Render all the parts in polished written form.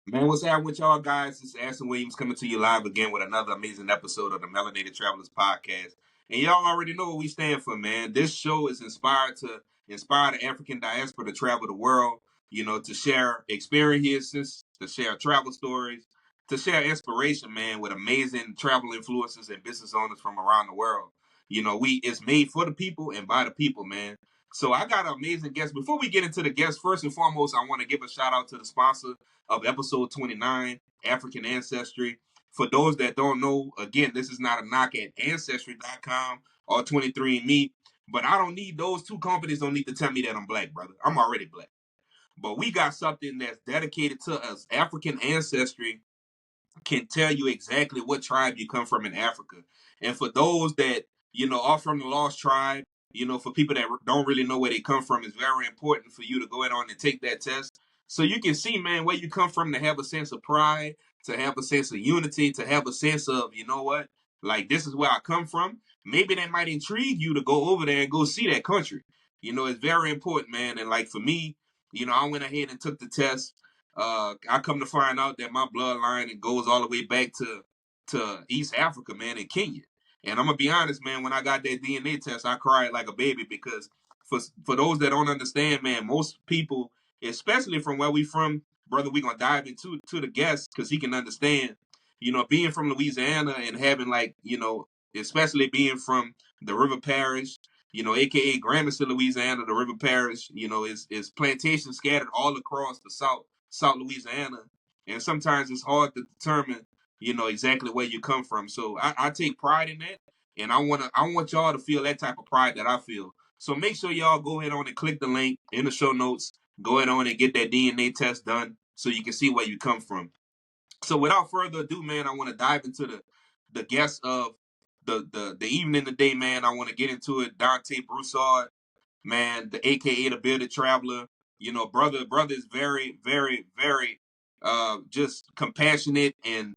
Man, what's happening with y'all guys? It's Ashton Williams coming to you live again with another amazing episode of the Melanated Travelers Podcast. And y'all already know what we stand for, man. This show is inspired to inspire the African diaspora to travel the world, to share experiences, to share travel stories, to share inspiration, man, with amazing travel influencers and business owners from around the world. It's made for the people and by the people, man. So I got an amazing guest. Before we get into the guest, first and foremost, I want to give a shout out to the sponsor of episode 29, African Ancestry. For those that don't know, again, this is not a knock at Ancestry.com or 23andMe, but I don't need those two companies don't need to tell me that I'm black, brother. I'm already black. But we got something that's dedicated to us. African Ancestry can tell you exactly what tribe you come from in Africa. And for those that, are from the lost tribe, for people that don't really know where they come from, it's very important for you to go ahead on and take that test. So you can see, man, where you come from to have a sense of pride, to have a sense of unity, to have a sense of, you know what, like this is where I come from. Maybe that might intrigue you to go over there and go see that country. It's very important, man. And like for me, I went ahead and took the test. I come to find out that my bloodline it goes all the way back to East Africa, man, in Kenya. And I'm gonna be honest, man. When I got that DNA test, I cried like a baby because for those that don't understand, man, most people, especially from where we from, brother, we gonna dive into to the guest because he can understand. Being from Louisiana and having like especially being from the River Parish, aka Gramercy, Louisiana, the River Parish, is plantations scattered all across the South Louisiana, and sometimes it's hard to determine, exactly where you come from. So I take pride in that, and I want y'all to feel that type of pride that I feel. So make sure y'all go ahead on and click the link in the show notes. Go ahead on and get that DNA test done so you can see where you come from. So without further ado, man, I want to dive into the guest of the evening today, man. I want to get into it. Donta Broussard, man, the AKA the Bearded Traveler. Brother is very, very, very just compassionate and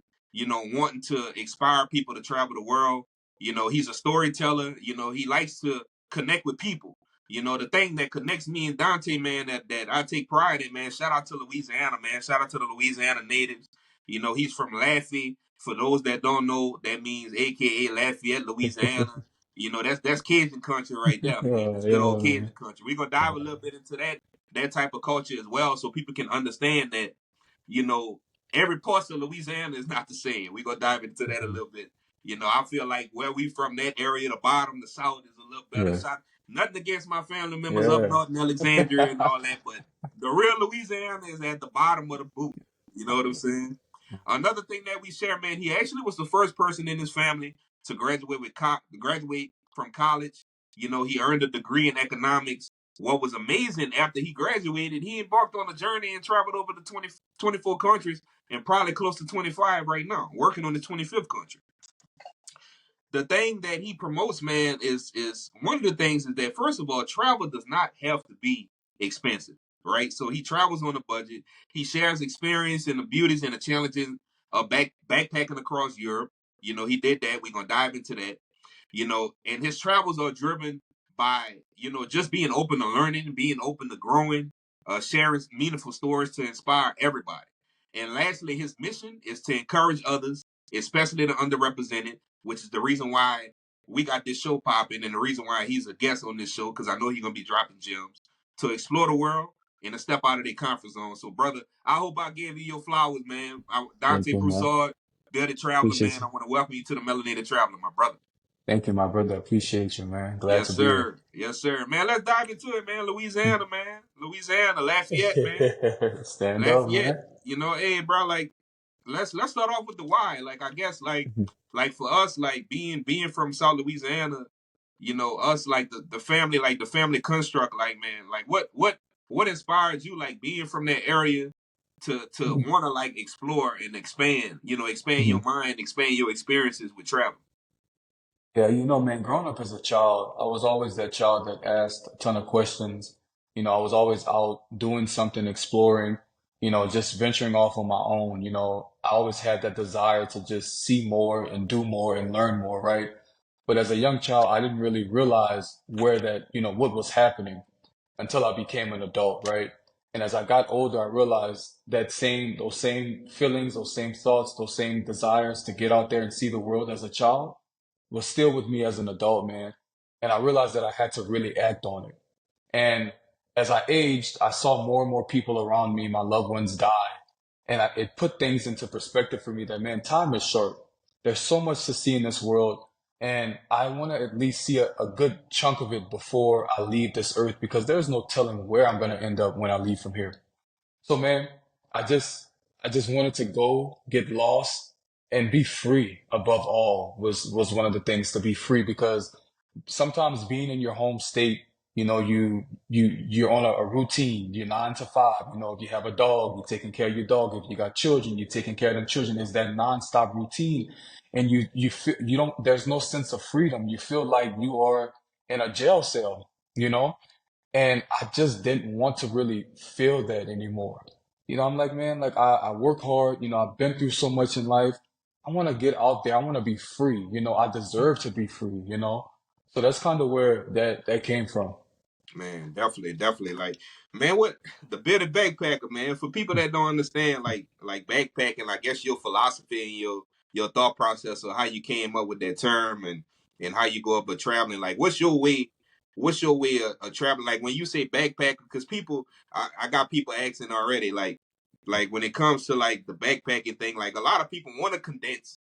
wanting to inspire people to travel the world. He's a storyteller. He likes to connect with people. The thing that connects me and Donta, man, that I take pride in, man. Shout out to Louisiana, man. Shout out to the Louisiana natives. He's from Lafayette. For those that don't know, that means AKA Lafayette, Louisiana. That's Cajun country right there, man. Yeah, That's good yeah, old Cajun man. country. We're gonna dive a little bit into that type of culture as well, so people can understand that, you know, every part of Louisiana is not the same. We're gonna dive into that a Mhm. little bit. I feel like where we from, that area, the bottom, the south is a little better. Yeah, Shot. Nothing against my family members up yeah. north in Alexandria and all that, but the real Louisiana is at the bottom of the boot. You know what I'm saying? Another thing that we share, man, he actually was the first person in his family to graduate from college. He earned a degree in economics. What was amazing after he graduated, he embarked on a journey and traveled over the 24 countries and probably close to 25 right now, working on the 25th country. The thing that he promotes, man, is one of the things is that first of all, travel does not have to be expensive, right? So he travels on a budget. He shares experience and the beauties and the challenges of backpacking across Europe. He did that. We're gonna dive into that. And his travels are driven by just being open to learning, being open to growing, sharing meaningful stories to inspire everybody. And lastly, his mission is to encourage others, especially the underrepresented, which is the reason why we got this show popping and the reason why he's a guest on this show, because I know he's gonna be dropping gems to explore the world and to step out of their comfort zone. So, brother, I hope I gave you your flowers, man. Thank Donta you, man. Broussard, Bearded Traveler, Appreciate man. you. I want to welcome you to the Melanated Traveler, my brother. Thank you, my brother. Appreciate you, man. Glad Yes, to be here. sir. Yes, sir. Man, let's dive into it, man. Louisiana, man. Louisiana, Lafayette, man. Stand up, Lafayette. man. Hey, bro, like let's start off with the why. Like I guess like for us, like being from South Louisiana, us like the family, like the family construct, like man, like what inspired you like being from that area to want to like explore and expand, expand your mind, expand your experiences with travel. Yeah, man, growing up as a child, I was always that child that asked a ton of questions. I was always out doing something, exploring, just venturing off on my own. I always had that desire to just see more and do more and learn more, right? But as a young child, I didn't really realize where that, what was happening until I became an adult, right? And as I got older, I realized those same feelings, those same thoughts, those same desires to get out there and see the world as a child was still with me as an adult, man. And I realized that I had to really act on it. And as I aged, I saw more and more people around me, my loved ones die. And it put things into perspective for me that, man, time is short. There's so much to see in this world. And I want to at least see a good chunk of it before I leave this earth because there's no telling where I'm going to end up when I leave from here. So man, I just I just wanted to go get lost and be free above all was one of the things to be free because sometimes being in your home state, you're on a routine, you're 9 to 5, if you have a dog, you're taking care of your dog. If you got children, you're taking care of them children. It's that nonstop routine. And you feel you don't there's no sense of freedom. You feel like you are in a jail cell, you know? And I just didn't want to really feel that anymore. I'm like, man, like I work hard, I've been through so much in life. I want to get out there. I want to be free. I deserve to be free. So that's kind of where that came from. Man, definitely, definitely. Like, man, what the bearded backpacker, man. For people that don't understand, like backpacking, I guess your philosophy and your thought process of how you came up with that term and how you go about traveling. Like, What's your way of traveling? Like when you say backpacker, because people, I got people asking already. Like when it comes to like the backpacking thing, like a lot of people want to condense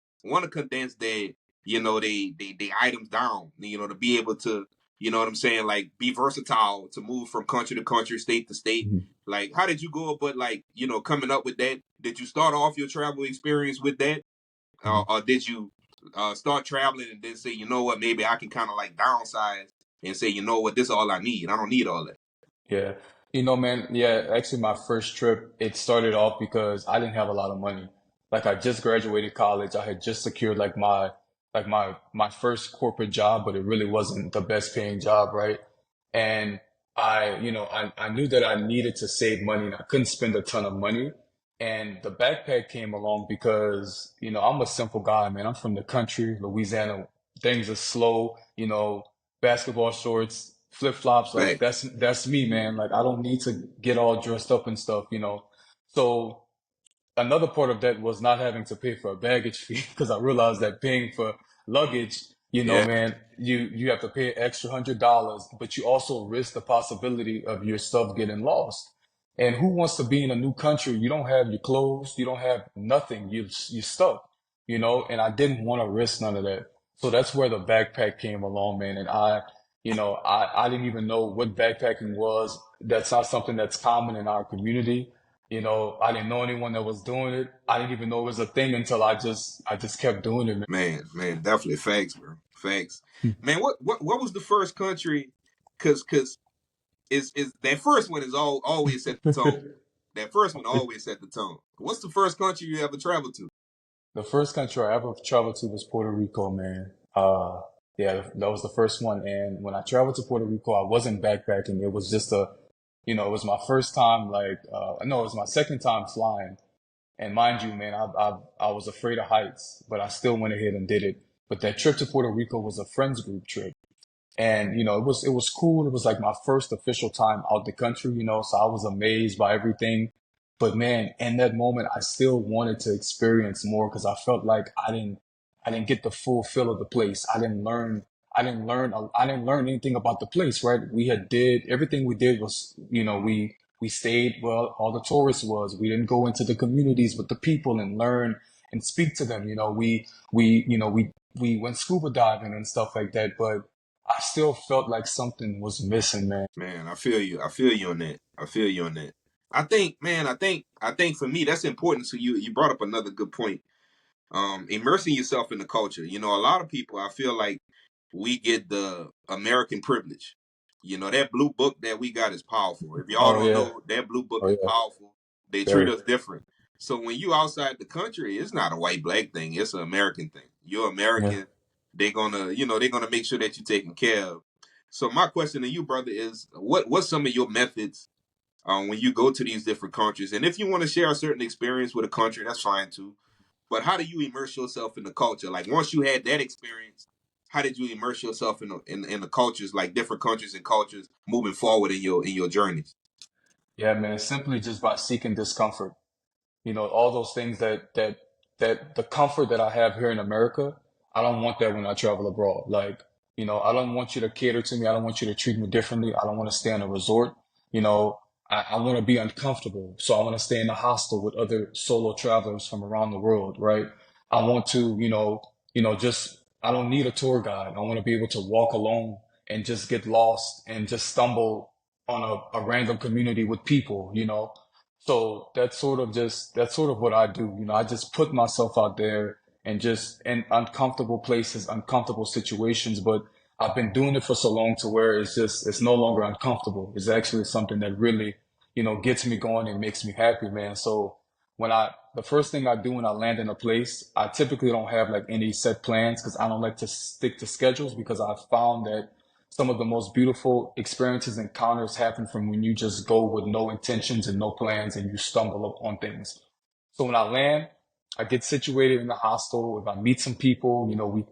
their they items down, to be able to what I'm saying? Like, be versatile to move from country to country, state to state. Mhm. Like, how did you go about, like, coming up with that? Did you start off your travel experience with that? Mhm. Or did you start traveling and then say, you know what, maybe I can kind of like downsize and say, you know what, this is all I need. I don't need all that. Yeah. Man, yeah, actually my first trip, it started off because I didn't have a lot of money. Like I just graduated college. I had just secured my first corporate job, but it really wasn't the best paying job, right? And I knew that I needed to save money and I couldn't spend a ton of money. And the backpack came along because, I'm a simple guy, man. I'm from the country, Louisiana. Things are slow, basketball shorts, flip flops, like Facts. that's me, man. Like I don't need to get all dressed up and stuff. So another part of that was not having to pay for a baggage fee because I realized that paying for luggage, Yeah, man, you have to pay an extra $100, but you also risk the possibility of your stuff getting lost. And who wants to be in a new country? You don't have your clothes, you don't have nothing. You're stuck, And I didn't want to risk none of that. So that's where the backpack came along, man. And I didn't even know what backpacking was. That's not something that's common in our community. I didn't know anyone that was doing it. I didn't even know it was a thing until I just kept doing it, man, definitely facts, bro. Facts. man. Man, what was the first country? Cause is that first one is always set the tone. That first one always set the tone. What's the first country you ever traveled to? The first country I ever traveled to was Puerto Rico, man. Yeah, that was the first one. And when I traveled to Puerto Rico, I wasn't backpacking. It was just it was my first time, like, no, it was my second time flying. And mind you, man, I was afraid of heights, but I still went ahead and did it. But that trip to Puerto Rico was a friends group trip. And, it was cool. It was like my first official time out the country, so I was amazed by everything. But man, in that moment, I still wanted to experience more because I felt like I didn't get the full feel of the place. I didn't learn anything about the place, right? Everything we did was, we stayed well, all the tourists was. We didn't go into the communities with the people and learn and speak to them. We went scuba diving and stuff like that, but I still felt like something was missing, man. Man, I feel you. I feel you on that. I feel you on that. I think, man, I think for me that's important. So you brought up another good point. Immersing yourself in the culture. A lot of people, I feel like we get the American privilege. That blue book that we got is powerful. If y'all Oh don't yeah, know, that blue book oh is yeah, powerful. They treat very. us different. So when you outside the country, it's not a white black thing. It's an American thing. You're Yeah. American. They're gonna make sure that you're taken care of. So my question to you, brother, is what's some of your methods when you go to these different countries? And if you want to share a certain experience with a country, that's fine too. But how do you immerse yourself in the culture? Like once you had that experience, how did you immerse yourself in the cultures, like different countries and cultures, moving forward in your journeys? Yeah, man, simply just by seeking discomfort. You know, all those things that the comfort that I have here in America, I don't want that when I travel abroad. Like, you know, I don't want you to cater to me. I don't want you to treat me differently. I don't want to stay in a resort. You know, I want to be uncomfortable. So I want to stay in a hostel with other solo travelers from around the world, right? I want to, just I don't need a tour guide. I want to be able to walk alone and just get lost and just stumble on a random community with people, you know. So that's sort of what I do. You know, I just put myself out there and just in uncomfortable places, uncomfortable situations, but I've been doing it for so long to where it's no longer uncomfortable. It's actually something that really, gets me going and makes me happy, man. So the first thing I do when I land in a place, I typically don't have like any set plans because I don't like to stick to schedules because I've found that some of the most beautiful experiences, encounters happen from when you just go with no intentions and no plans and you stumble upon things. So when I land, I get situated in the hostel. If I meet some people,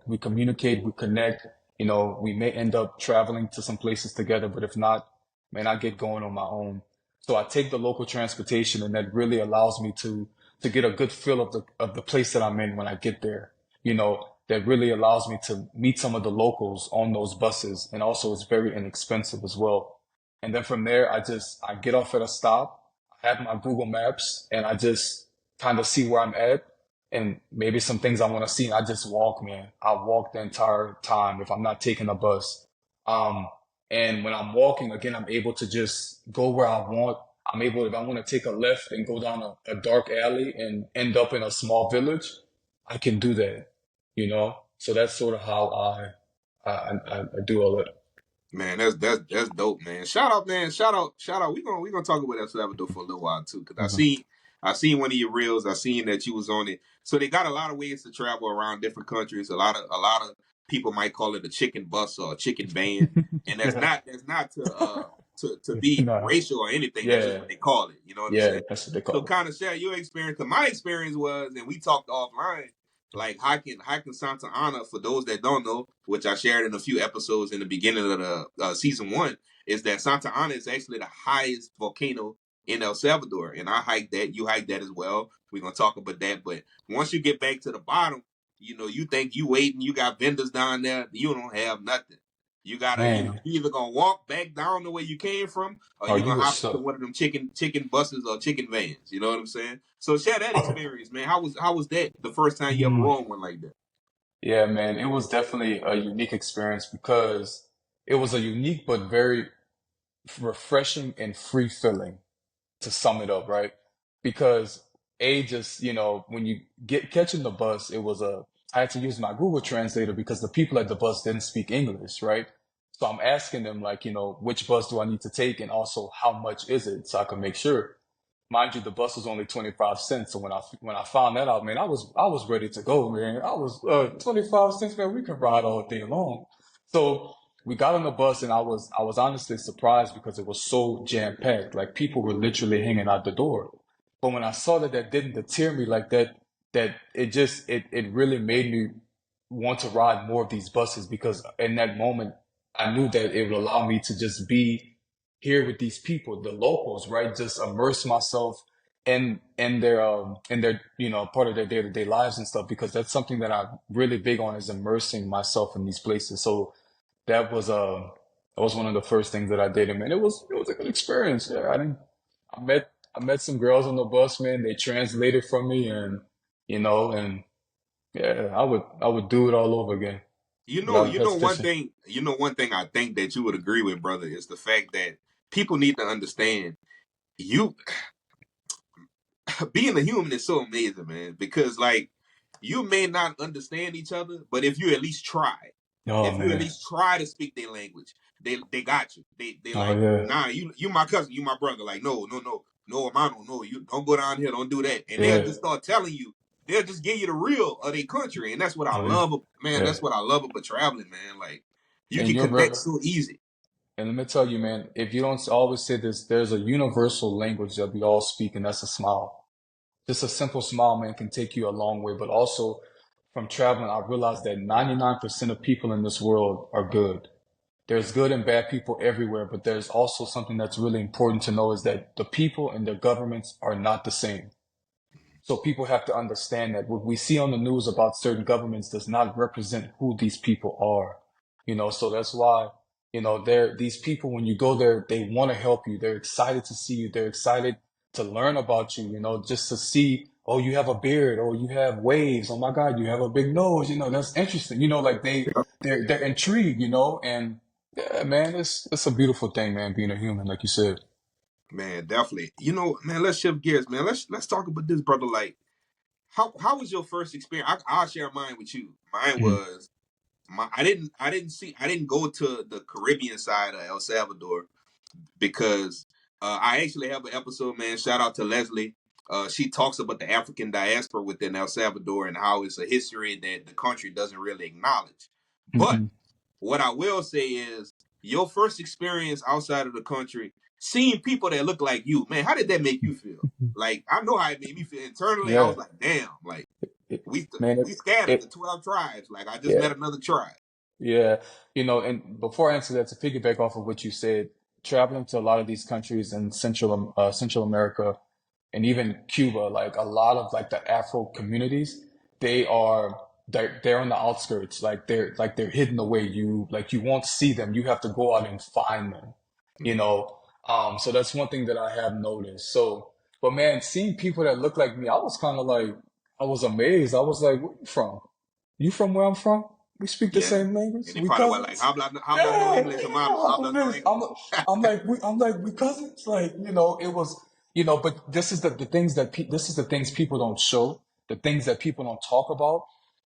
we communicate, we connect, we may end up traveling to some places together, but if not, man, I get going on my own. So I take the local transportation and that really allows me to get a good feel of the place that I'm in when I get there. That really allows me to meet some of the locals on those buses. And also it's very inexpensive as well. And then from there, I get off at a stop. I have my Google Maps and I just kind of see where I'm at and maybe some things I want to see. I just walk, man. I walk the entire time if I'm not taking a bus. Um, and when I'm walking, again, I'm able to just go where I want. I'm able, if I want to take a left and go down a dark alley and end up in a small village, I can do that, you know? So that's sort of how I do all that. Man, that's dope, man. Shout out, man. Shout out. We gonna talk about El Salvador for a little while too, because Mhm. I seen one of your reels. I seen that you was on it. So they got a lot of ways to travel around different countries. A lot of people might call it a chicken bus or a chicken van, and that's Yeah. not to be No. racial or anything. That's just Yeah. what they call it. You know what I'm Yeah. saying? That's what they So call it. kind of share your experience. Cause my experience was, and we talked offline, like hiking Santa Ana, for those that don't know, which I shared in a few episodes in the beginning of the season one, is that Santa Ana is actually the highest volcano in El Salvador, and I hiked that. You hiked that as well. We're gonna talk about that, but once you get back to the bottom, you think you waiting, you got vendors down there, you don't have nothing. Man, you either gonna walk back down the way you came from, or oh, you you gonna were hop into stuck. one of them chicken buses or chicken vans. You know what I'm saying? So share that experience, man. How was that the first time you ever Mm. rode one like that? Yeah, man, it was definitely a unique experience because it was a unique but very refreshing and free feeling, to sum it up, right? Because just, when you get catching the bus, I had to use my Google Translator because the people at the bus didn't speak English, right? So I'm asking them like, which bus do I need to take and also how much is it so I can make sure. Mind you, the bus was only 25 cents. So when I found that out, man, I was ready to go, man. I was 25 cents, man. We can ride all day long. So we got on the bus, and I was honestly surprised because it was so jam packed. Like people were literally hanging out the door. But when I saw that didn't deter me like that, that it really made me want to ride more of these buses because in that moment I knew that it would allow me to just be here with these people, the locals, right? Just immerse myself in their part of their day to day lives and stuff because that's something that I'm really big on is immersing myself in these places. So that was that was one of the first things that I did, and man, it was a good experience. Yeah, I met some girls on the bus, man. They translated for me, and and yeah, I would do it all over again You know, without you know one hesitation. thing. You know one thing. I think that you would agree with, brother, is the fact that people need to understand you being a human is so amazing, man. Because like you may not understand each other, but Oh if you at man, least try to speak their language, they got you. They oh like, yeah, nah, you my cousin, you my brother. Like, no, hermano, no, you don't go down here, don't do that. And they'll yeah, just start telling you, they'll just give you the real of their country. And that's what I oh yeah, love, man. yeah. That's what I love about traveling, man. Like you And can you're connect right. so easy. And let me tell you, man, if you don't always say this, there's a universal language that we all speak, and that's a smile. Just a simple smile, man, can take you a long way. But also from traveling, I realized that 99% of people in this world are good. there's good and bad people everywhere, but there's also something that's really important to know is that the people and their governments are not the same. So people have to understand that what we see on the news about certain governments does not represent who these people are. So that's why, these people, when you go there, they want to help you. They're excited to see you. They're excited to learn about you, just to see, oh, you have a beard, or you have waves. Oh my God, you have a big nose. That's interesting. Like they're intrigued, and yeah, man, it's a beautiful thing, man, being a human, like you said. Man, definitely. Man, let's shift gears, man. Let's talk about this, brother. Like, how was your first experience? I'll share mine with you. Mine Mhm. was I didn't go to the Caribbean side of El Salvador because I actually have an episode, man. Shout out to Leslie. She talks about the African diaspora within El Salvador and how it's a history that the country doesn't really acknowledge. But Mhm. what I will say is your first experience outside of the country, seeing people that look like you, man, how did that make you feel? Like, I know how it made me feel internally. I Yeah, was like, damn, like we man, we scattered the it 12 tribes. Like, I just yeah. met another tribe. Yeah, and before I answer that, to piggyback off of what you said, traveling to a lot of these countries in Central America and even Cuba, like a lot of like the Afro communities, they're on the outskirts, like they're hidden away. You won't see them. You have to go out and find them, you Mm-hmm. know. So that's one thing that I have noticed. So, but man, seeing people that look like me, I was kind of like, I was amazed. I was like, where you from? You from where I'm from? We speak the Yeah. same language. And they We probably were like, cousins. habla no Yeah, English, hermano, yeah. habla no English. I'm like we cousins. Like it was But this is the things that this is the things people don't show, the things that people don't talk about.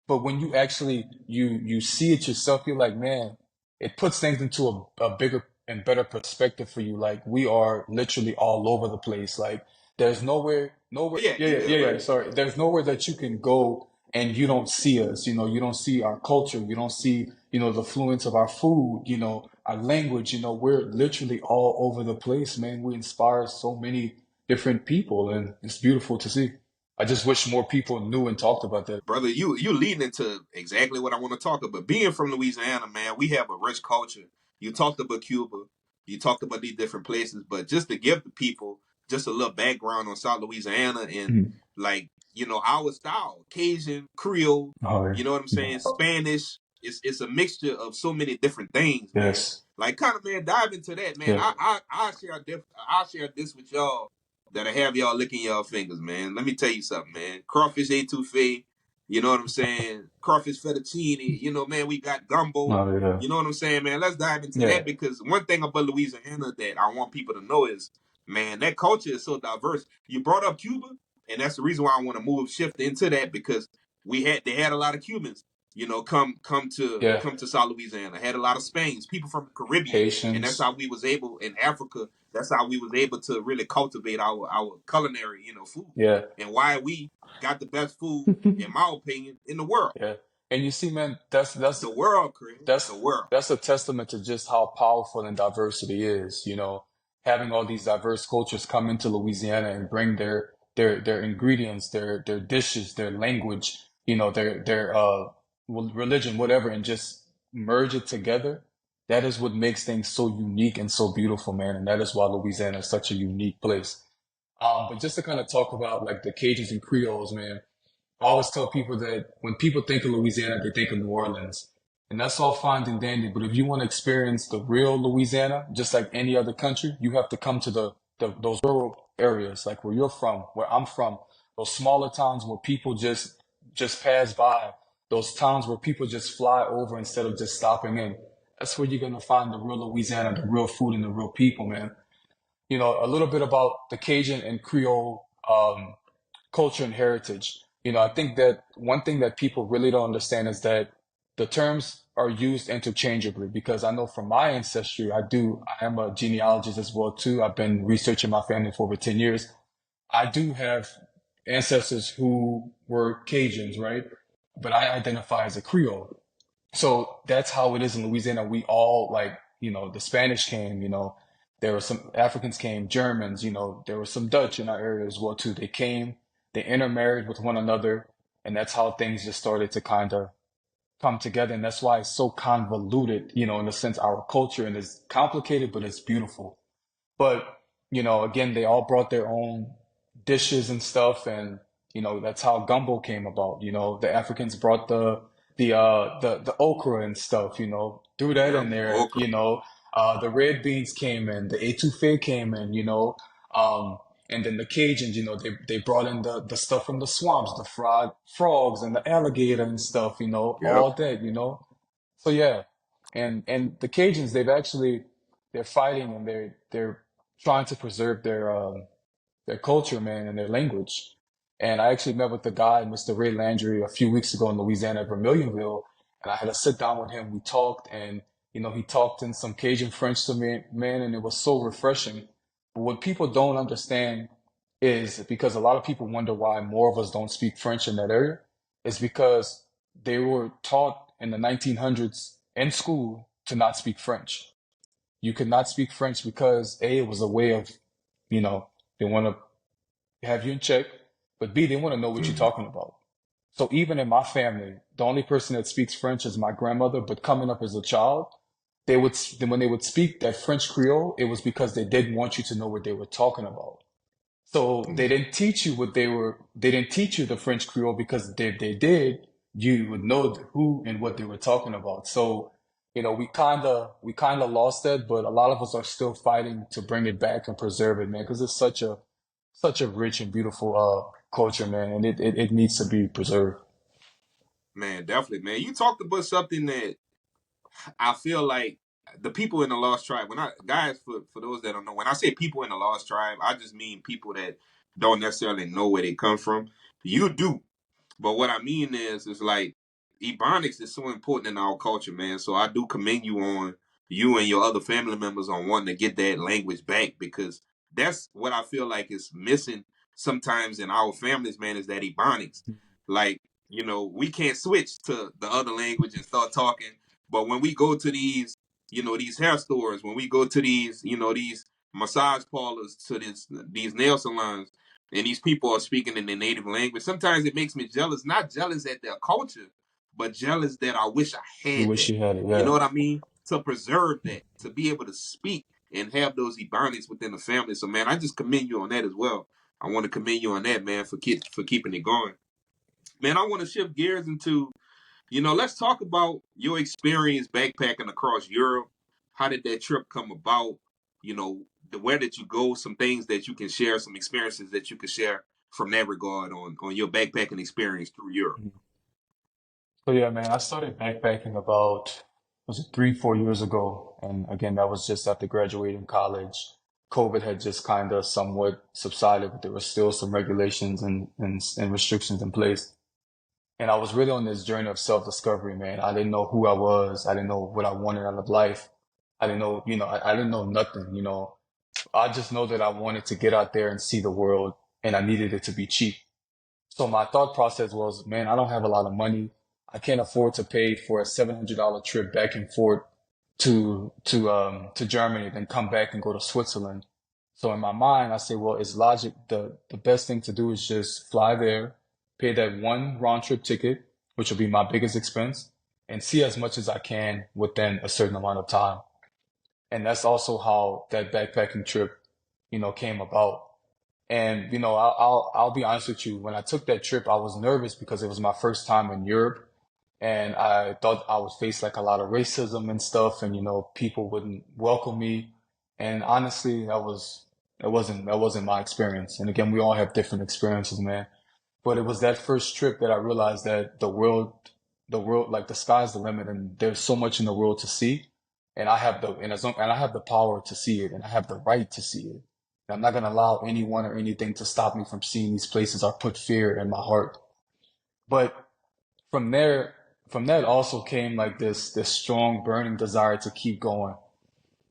But when you actually you see it yourself, you're like, man, it puts things into a bigger and better perspective for you. Like we are literally all over the place. Like there's nowhere. Yeah, Yeah, you yeah, good, yeah, bro. yeah. Sorry, there's nowhere that you can go and you don't see us. You don't see our culture. You don't see the fluence of our food. Our language. We're literally all over the place, man. We inspire so many different people, and it's beautiful to see. I just wish more people knew and talked about that. Brother, you leading into exactly what I want to talk about. Being from Louisiana, man, we have a rich culture. You talked about Cuba, you talked about these different places, but just to give the people just a little background on South Louisiana and Mhm. like, our style, Cajun, Creole, Oh, you know what I'm yeah. saying? Spanish. It's a mixture of so many different things, man. Yes. Like kind of man, dive into that, man. Yeah. I'll share this with y'all that'll have y'all licking y'all fingers, man. Let me tell you something, man. Crawfish etouffee, you know what I'm saying? Crawfish fettuccine, man, we got gumbo. Oh, yeah. You know what I'm saying, man? Let's dive into Yeah. that because one thing about Louisiana that I want people to know is, man, that culture is so diverse. You brought up Cuba, and that's the reason why I want to shift into that because they had a lot of Cubans, Yeah. come to South Louisiana. Had a lot of Spains, people from the Caribbean, and that's Haitians. how we was able in Africa. That's how we was able to really cultivate our culinary, food, Yeah. and why we got the best food, in my opinion, in the world. Yeah. And you see, man, that's The world, Chris. The that's world. that's a testament to just how powerful and diversity is. Having all these diverse cultures come into Louisiana and bring their ingredients, their dishes, their language, their religion, whatever, and just merge it together. That is what makes things so unique and so beautiful, man. And that is why Louisiana is such a unique place. But just to kind of talk about like the Cajuns and Creoles, man. I always tell people that when people think of Louisiana, they think of New Orleans. And that's all fine and dandy. But if you want to experience the real Louisiana, just like any other country, you have to come to those rural areas, like where you're from, where I'm from, those smaller towns where people just pass by, those towns where people just fly over instead of just stopping in. That's where you're gonna find the real Louisiana, the real food, and the real people, man. A little bit about the Cajun and Creole culture and heritage. I think that one thing that people really don't understand is that the terms are used interchangeably because I know from my ancestry, I am a genealogist as well too. I've been researching my family for over 10 years. I do have ancestors who were Cajuns, right? But I identify as a Creole. So that's how it is in Louisiana. We all like, the Spanish came, there were some Africans came, Germans, there was some Dutch in our area as well too. They came, they intermarried with one another, and that's how things just started to kind of come together. And that's why it's so convoluted, in a sense, our culture, and it's complicated, but it's beautiful. But, again, they all brought their own dishes and stuff, and that's how gumbo came about. The Africans brought the okra and stuff, threw that Yep. in there, Okra. the red beans came in, the etouffee came in, um, and then the Cajuns, they brought in the stuff from the swamps, the fried frogs and the alligator and stuff, Yep. all that. So yeah, and the Cajuns, they're fighting, and they're trying to preserve their culture, man, and their language. And I actually met with the guy, Mr. Ray Landry, a few weeks ago in Louisiana at Vermilionville, and I had a sit down with him. We talked, and he talked in some Cajun French to me, man, and it was so refreshing. But what people don't understand is, because a lot of people wonder why more of us don't speak French in that area, is because they were taught in the 1900s in school to not speak French. You could not speak French because A, it was a way of, they want to have you in check, but B, they want to know what you're talking about. So even in my family, the only person that speaks French is my grandmother. But coming up as a child, when they would speak that French Creole, it was because they didn't want you to know what they were talking about. So they didn't teach you they didn't teach you the French Creole, because if they did, you would know who and what they were talking about. So, we kinda lost that, but a lot of us are still fighting to bring it back and preserve it, man, because it's such a rich and beautiful culture, man, and it needs to be preserved. Man, definitely, man. You talked about something that I feel like the people in the lost tribe. When I guys, for those that don't know, when I say people in the lost tribe, I just mean people that don't necessarily know where they come from. You do, but what I mean is like Ebonics is so important in our culture, man. So I do commend you on you and your other family members on wanting to get that language back, because that's what I feel like is missing sometimes in our families, man, is that Ebonics. Like, we can't switch to the other language and start talking. But when we go to these, these hair stores, when we go to these, these massage parlors, to these nail salons, and these people are speaking in their native language, sometimes it makes me jealous. Not jealous at their culture, but jealous that I wish I You had wish that. you had it, You know yeah. what I mean? To preserve that, to be able to speak and have those ebonics within the family. So, man, I just commend you on that as well. I want to commend you on that, man, for keeping it going. Man, I want to shift gears into, let's talk about your experience backpacking across Europe. How did that trip come about? Where did you go? Some things that you can share, some experiences that you can share from that regard on your backpacking experience through Europe. Mhm. So yeah, man, I started backpacking about, was it 3, 4 years ago? And again, that was just after graduating college. COVID had just kind of somewhat subsided, but there were still some regulations and restrictions in place. And I was really on this journey of self-discovery, man. I didn't know who I was. I didn't know what I wanted out of life. I didn't know, I didn't know nothing. I just know that I wanted to get out there and see the world, and I needed it to be cheap. So my thought process was, man, I don't have a lot of money. I can't afford to pay for a $700 trip back and forth to Germany, then come back and go to Switzerland. So in my mind, I say, well, it's logic. The best thing to do is just fly there, pay that one round trip ticket, which will be my biggest expense, and see as much as I can within a certain amount of time. And that's also how that backpacking trip, came about. And I'll be honest with you. When I took that trip, I was nervous because it was my first time in Europe, and I thought I would face like a lot of racism and stuff, and people wouldn't welcome me. And honestly, that wasn't my experience. And again, we all have different experiences, man. But it was that first trip that I realized that the world, like the sky's the limit, and there's so much in the world to see. And I have the power to see it, and I have the right to see it. And I'm not gonna allow anyone or anything to stop me from seeing these places or put fear in my heart. But from there, from that also came like this strong burning desire to keep going.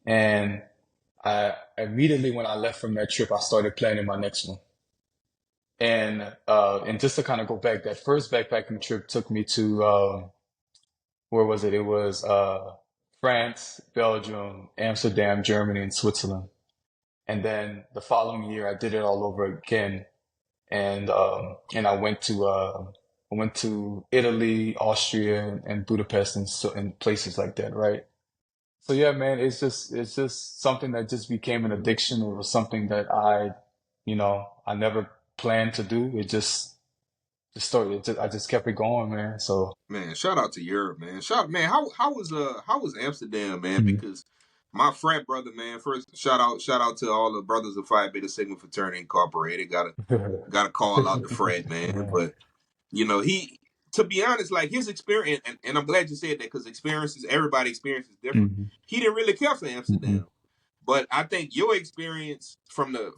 And I immediately, when I left from that trip, I started planning my next one. And just to kind of go back, that first backpacking trip took me to where was it? It was France, Belgium, Amsterdam, Germany, and Switzerland. And then the following year, I did it all over again, and I went to I went to Italy, Austria, and Budapest, and places like that, right? So yeah, man, it's just something that just became an addiction. It was something that I never planned to do. It just started. I just kept it going, man. So Man, shout out to Europe, man. Shout man, how was Amsterdam, man? mhm. Because my frat brother, man, first shout out to all the brothers of Phi Beta Sigma Fraternity Incorporated. Gotta call out the frat, man. Yeah. But he, to be honest, like his experience, and I'm glad you said that because experiences, everybody experiences different. Mhm. He didn't really care for Mhm. Amsterdam. But I think your experience from the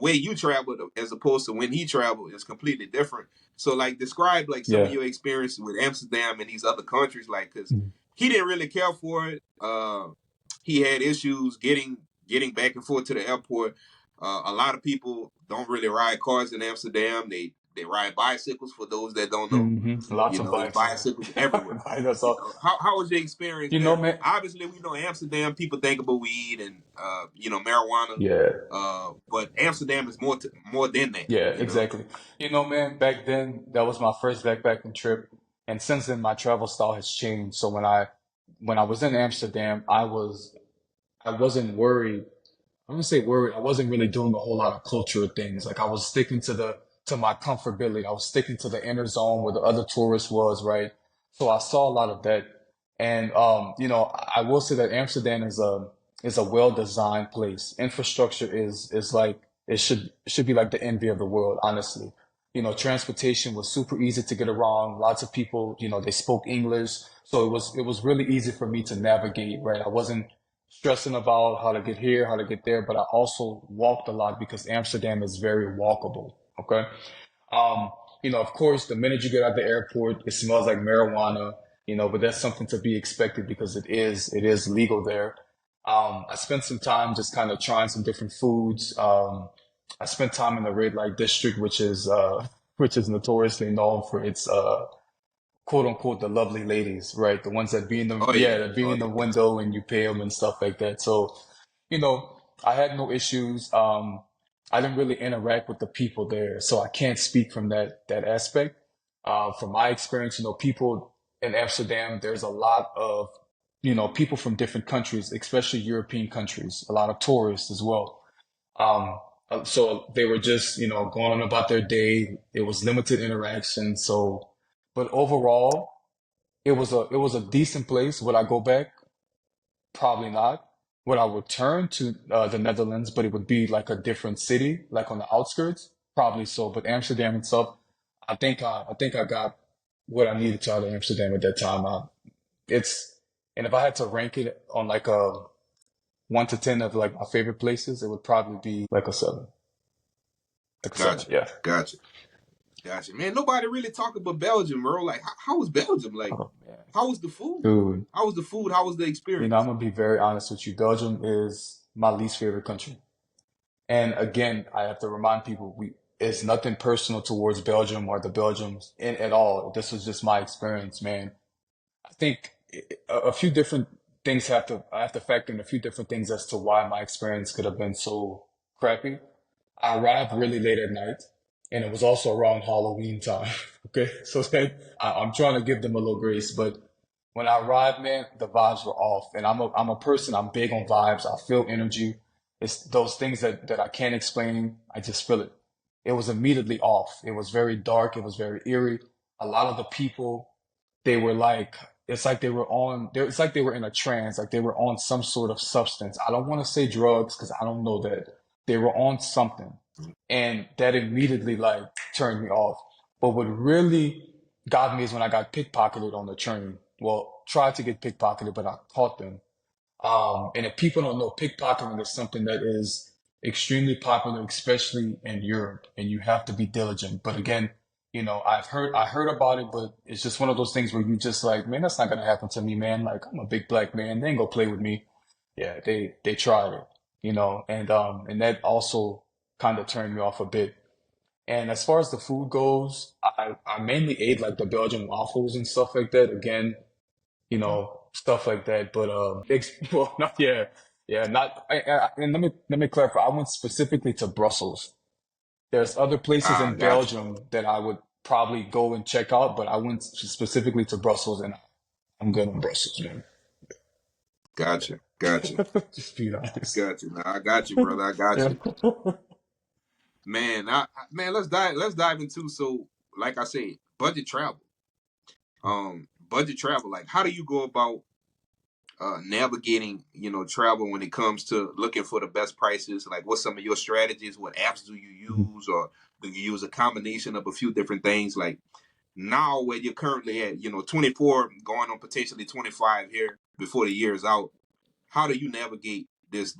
way you traveled as opposed to when he traveled is completely different. So like describe like some of Yeah. your experiences with Amsterdam and these other countries, like because Mhm. he didn't really care for it. He had issues getting back and forth to the airport. A lot of people don't really ride cars in Amsterdam. They ride bicycles. For those that don't know, Lots of there's bikes, man. bicycles everywhere. That's all. How was your experience there? Man. Obviously, we know Amsterdam. People think about weed and marijuana, Yeah. but Amsterdam is more than that. Yeah, You know. exactly. Man, back then that was my first backpacking trip, and since then my travel style has changed. So when I was in Amsterdam, I wasn't worried. I'm gonna say worried. I wasn't really doing a whole lot of cultural things. Like I was sticking to my comfortability. I was sticking to the inner zone where the other tourists was, right? So I saw a lot of that. And I will say that Amsterdam is a well-designed place. Infrastructure is like it should be like the envy of the world, honestly. Transportation was super easy to get around. Lots of people, they spoke English. So it was really easy for me to navigate, right? I wasn't stressing about how to get here, how to get there, but I also walked a lot because Amsterdam is very walkable. Okay. Um, of course, the minute you get out the airport, it smells like marijuana, but that's something to be expected because it is legal there. I spent some time just kind of trying some different foods. I spent time in the red light district, which is notoriously known for its quote unquote the lovely ladies, right? The ones that be in the Oh yeah, yeah, that be oh in the yeah. window and you pay them and stuff like that. So, I had no issues. I didn't really interact with the people there, so I can't speak from that aspect. From my experience, people in Amsterdam, there's a lot of people from different countries, especially European countries, a lot of tourists as well. Um, so they were just, going on about their day. It was limited interaction. So, but overall, it was a decent place. Would I go back? Probably not. Would I return to the Netherlands, but it would be like a different city, like on the outskirts? Probably so. But Amsterdam itself, I think I got what I needed to out of Amsterdam at that time. It's and if I had to rank it on like a 1 to 10 of like my favorite places, it would probably be like a seven. Like a seven, Gotcha, yeah. gotcha, gotcha. Man, nobody really talk about Belgium, bro. Like, how was Belgium? Like, Oh man, how was the food? dude. How was the food? How was the I'm experience? gonna be very honest with you. Belgium is my least favorite country. And again, I have to remind people it's nothing personal towards Belgium or the Belgians in at all. This was just my experience, man. I think a few different things I have to factor in a few different things as to why my experience could have been so crappy. I arrived really late at night, and it was also around Halloween time. Okay, so then I'm trying to give them a little grace, but when I arrived, man, the vibes were off. And I'm a person, I'm big on vibes. I feel energy. It's those things that I can't explain. I just feel it. It was immediately off. It was very dark. It was very eerie. A lot of the people, they were like, it's like they were in a trance, like they were on some sort of substance. I don't want to say drugs because I don't know that. They were on something. And that immediately like turned me off. But what really got me is when I got pickpocketed on the train. Well, tried to get pickpocketed, but I caught them. And if people don't know, pickpocketing is something that is extremely popular, especially in Europe, and you have to be diligent. But again, I heard about it, but it's just one of those things where you just like, man, that's not gonna happen to me, man. Like I'm a big black man, they ain't gonna play with me. Yeah, they tried it, and that also kind of turned me off a bit. And as far as the food goes, I mainly ate like the Belgian waffles and stuff like that. Again, stuff like that. But well, not yeah, yeah, not. And let me clarify. I went specifically to Brussels. There's other places Ah, in gotcha. Belgium that I would probably go and check out, but I went specifically to Brussels, and I'm good on Brussels, man. Gotcha, gotcha, Just being honest. gotcha. Now I got you, brother. I got Yeah. you, man. Man, let's dive into, so like I said, budget travel. Budget travel. Like, how do you go about navigating, travel when it comes to looking for the best prices? Like, what's some of your strategies? What apps do you use, or do you use a combination of a few different things? Like, now where you're currently at, 24 going on potentially 25 here before the year is out. How do you navigate this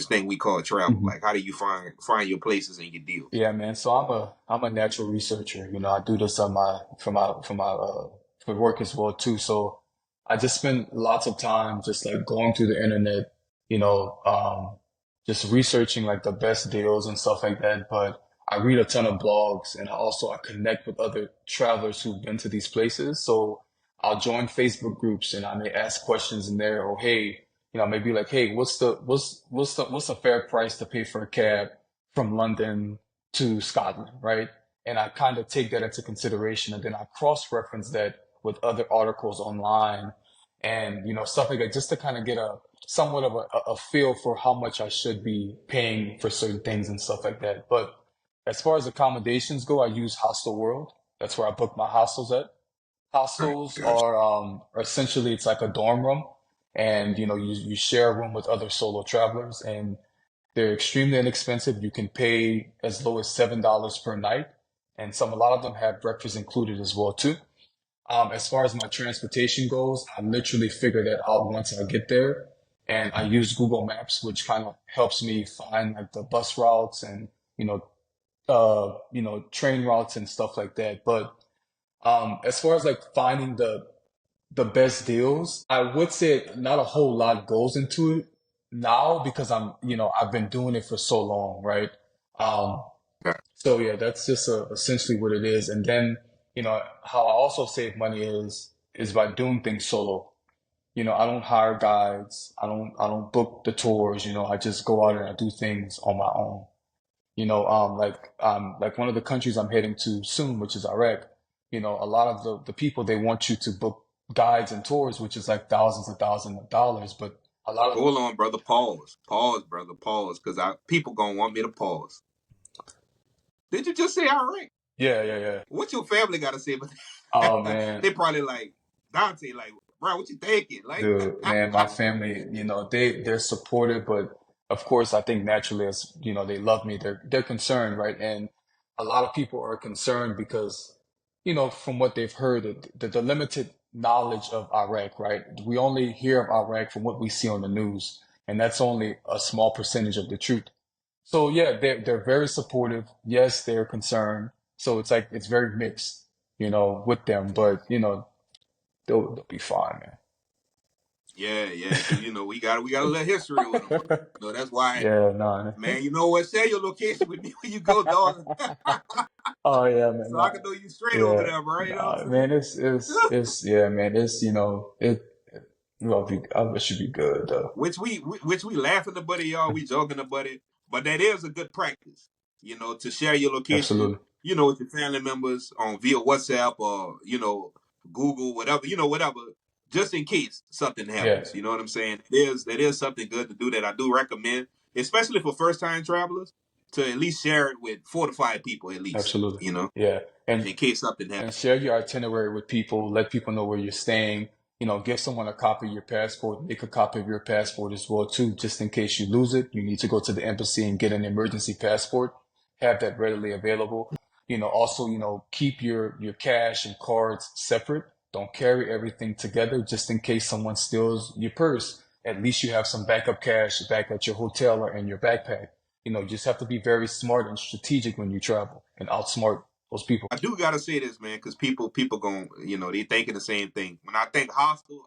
thing we call travel? Mhm. Like, how do you find your places and your deals? Yeah, man. So I'm a natural researcher. I do this on my for work as well too. So I just spend lots of time just like going through the internet, you know, um, just researching like the best deals and stuff like that. But I read a ton of blogs, and I connect with other travelers who've been to these places. So I'll join Facebook groups, and I may ask questions in there, or hey, maybe like, hey, what's the fair price to pay for a cab from London to Scotland, right? And I kind of take that into consideration, and then I cross-reference that with other articles online, and stuff like that, just to kind of get a somewhat of a feel for how much I should be paying for certain things and stuff like that. But as far as accommodations go, I use Hostel World. That's where I book my hostels at. All right, Hostels gotcha. are essentially, it's like a dorm room, and you share a room with other solo travelers, and they're extremely inexpensive. You can pay as low as $7 per night, and a lot of them have breakfast included as well too. As far as my transportation goes, I literally figure that out once I get there, and I use Google Maps, which kind of helps me find like the bus routes and train routes and stuff like that. But as far as like finding the best deals, I would say not a whole lot goes into it now because I've been doing it for so long, right? Um, Gotcha. so yeah, that's just essentially what it is. And then, how I also save money is by doing things solo. I don't hire guides. I don't book the tours. I just go out and I do things on my own. Like one of the countries I'm heading to soon, which is Iraq, a lot of the people, they want you to book guides and tours, which is like thousands of dollars. But a lot of Hold on, brother. Pause, brother. Pause, because I people gonna want me to pause. Did you just say all right? Yeah, yeah, yeah. What your family got to say about Oh that? man, They probably like Dante, like, bro, what you thinking? Like, dude, man, my family, they're supportive, but of course, I think naturally, as they love me, they're concerned, right? And a lot of people are concerned because, from what they've heard, the limited knowledge of Iraq, right? We only hear of Iraq from what we see on the news, and that's only a small percentage of the truth. So yeah, they're very supportive. Yes, they're concerned. So it's like it's very mixed, with them, but they'll be fine, yeah, yeah, because we got a little history with them, bro. man. That's why, Yeah, no. man. You know what? Share your location with me when you go, dog, Oh yeah, man. so I Nah, can know you straight over yeah, there, bro. You know what nah, I'm man. saying? It's yeah, man. It's it should be good though. Which we laughing about it, y'all. We joking about it, but that is a good practice. To share your location, Absolutely. with your family members on via WhatsApp or Google, whatever, whatever, just in case something Yeah, happens. You know what I'm saying? That is something good to do that I do recommend, especially for first time travelers, to at least share it with 4 to 5 people at least. absolutely. Yeah, In case something and happens. share your itinerary with people. Let people know where you're staying. Give someone a copy of your passport. Make a copy of your passport as well too, just in case you lose it. You need to go to the embassy and get an emergency passport. Have that readily available. Also, keep your cash and cards separate. Don't carry everything together, just in case someone steals your purse. At least you have some backup cash back at your hotel or in your backpack. You just have to be very smart and strategic when you travel and outsmart those people. I do gotta say this, man, because people going they thinking the same thing. When I think Hostel,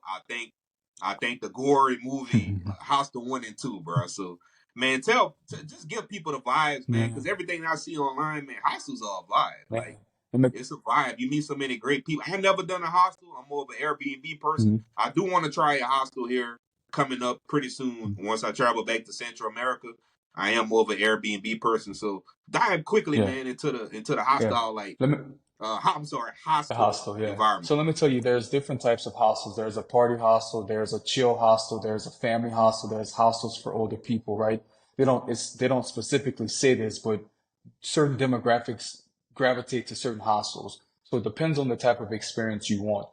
I think the gory movie Hostel 1 and 2, bro. So man, just give people the vibes, man, because Man, everything I see online, man, hostels are a vibe. man. Like, Let me- it's a vibe. You meet so many great people. I have never done a hostel. I'm more of an Airbnb person. Mhm. I do want to try a hostel here coming up pretty soon. Once I travel back to Central America, I am more of an Airbnb person. So dive quickly, Yeah, man, into the yeah. hostel. Like, Let me. I'm sorry, A hostile hostel, yeah. environment. So let me tell you, there's different types of hostels. There's a party hostel, there's a chill hostel, there's a family hostel, there's hostels for older people, right? They don't specifically say this, but certain demographics gravitate to certain hostels. So it depends on the type of experience you want.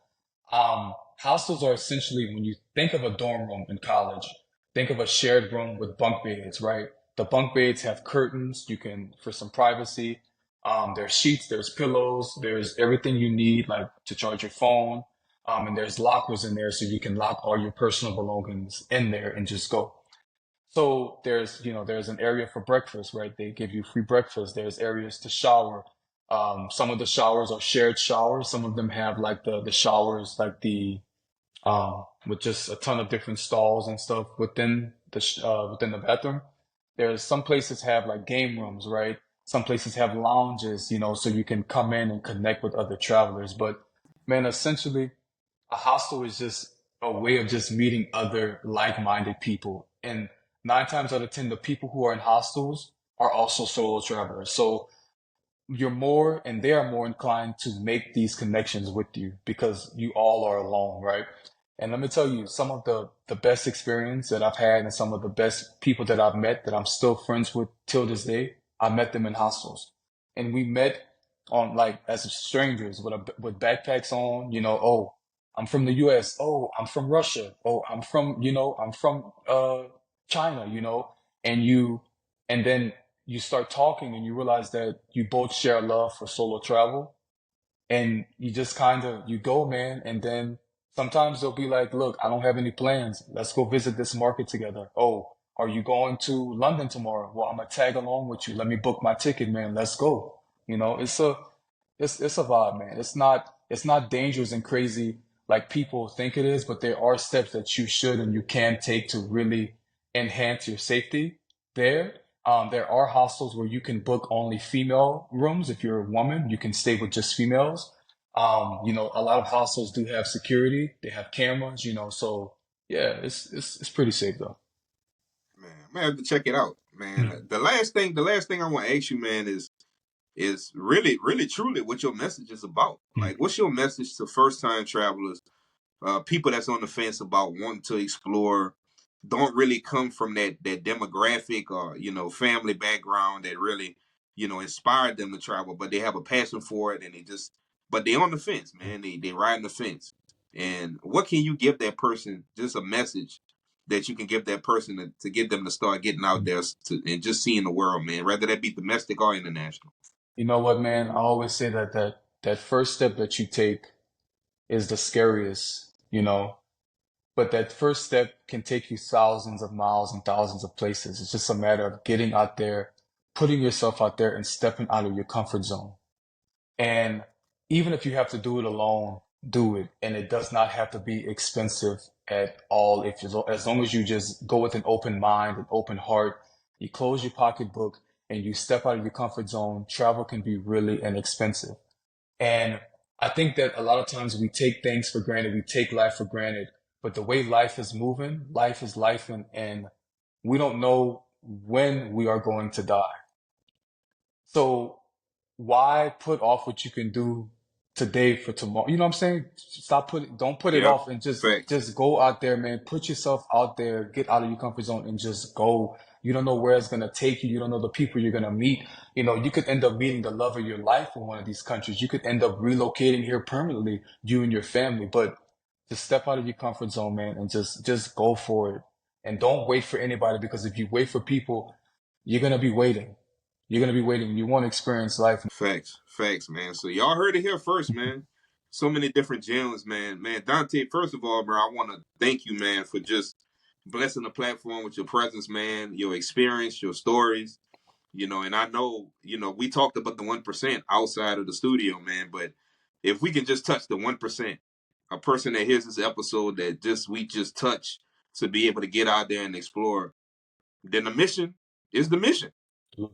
Hostels are essentially, when you think of a dorm room in college, think of a shared room with bunk beds, right? The bunk beds have curtains. You can, for some privacy. There's sheets, there's pillows, there's everything you need, like to charge your phone. And there's lockers in there so you can lock all your personal belongings in there and just go. So there's an area for breakfast, right? They give you free breakfast. There's areas to shower. Some of the showers are shared showers. Some of them have like the showers, like with just a ton of different stalls and stuff within the bathroom. There's some places have like game rooms, right? Some places have lounges, so you can come in and connect with other travelers. But man, essentially, a hostel is just a way of just meeting other like-minded people. And 9 times out of 10, the people who are in hostels are also solo travelers. So you're more and they are more inclined to make these connections with you because you all are alone, right? And let me tell you, some of the best experience that I've had and some of the best people that I've met that I'm still friends with till this day, I met them in hostels. And we met on like as strangers with backpacks on, oh, I'm from the US. Oh, I'm from Russia. Oh, I'm from China, and and then you start talking and you realize that you both share a love for solo travel and you just kind of you go, man, and then sometimes they'll be like, look, I don't have any plans, let's go visit this market together. Oh, are you going to London tomorrow? Well, I'm gonna tag along with you, let me book my ticket, man, let's go. It's a vibe, man. It's not dangerous and crazy like people think it is, but there are steps that you should and you can take to really enhance your safety there. There are hostels where you can book only female rooms. If you're a woman, you can stay with just females. A lot of hostels do have security. They have cameras, so yeah, it's pretty safe though. Man, I'm gonna have to check it out, man. Hmm. The last thing I want to ask you, man, is really, really, truly what your message is about. Like, what's your message to first time travelers, people that's on the fence about wanting to explore, don't really come from that demographic or family background that really inspired them to travel, but they have a passion for it and but they on the fence, man. They riding the fence. And what can you give that person? Just a message that you can give that person to get them to start getting out there and just seeing the world, man. Whether that be domestic or international. You know what, man? I always say that first step that you take is the scariest, but that first step can take you thousands of miles and thousands of places. It's just a matter of getting out there, putting yourself out there and stepping out of your comfort zone. And even if you have to do it alone, do it. And it does not have to be expensive at all. As long as you just go with an open mind, an open heart, you close your pocketbook and you step out of your comfort zone, travel can be really inexpensive. And I think that a lot of times we take things for granted, we take life for granted, but the way life is moving, life is life, and we don't know when we are going to die. So why put off what you can do today for tomorrow? You know what I'm saying? Don't put it Yep. off and just Facts. just go out there, man. Put yourself out there, get out of your comfort zone and just go. You don't know where it's gonna take you. You don't know the people you're gonna meet. You could end up meeting the love of your life in one of these countries. You could end up relocating here permanently, you and your family. But just step out of your comfort zone, man, and just go for it. And don't wait for anybody because if you wait for people, you're gonna be waiting. You're gonna be waiting. You want to experience life. Facts, man. So y'all heard it here first, man. So many different gems, man. Man, Dante, first of all, bro, I want to thank you, man, for just blessing the platform with your presence, man, your experience, your stories, and I know, we talked about the 1% outside of the studio, man, but if we can just touch the 1%, a person that hears this episode that we just touch to be able to get out there and explore, then the mission is the mission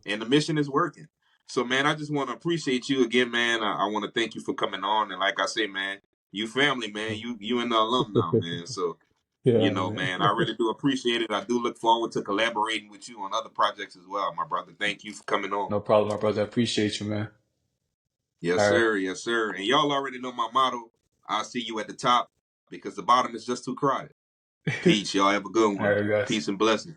and the mission is working. So, man, I just want to appreciate you again, man. I want to thank you for coming on, and like I say, man, you family, man. You and the alum now, man. So, Yeah, man. man, I really do appreciate it. I do look forward to collaborating with you on other projects as well, my brother. Thank you for coming on. No problem, my brother. I appreciate you, man. Yes, All right. sir. Yes, sir. And y'all already know my motto. I'll see you at the top because the bottom is just too crowded. Peace. Y'all have a good All one. right, guys. Peace and blessings.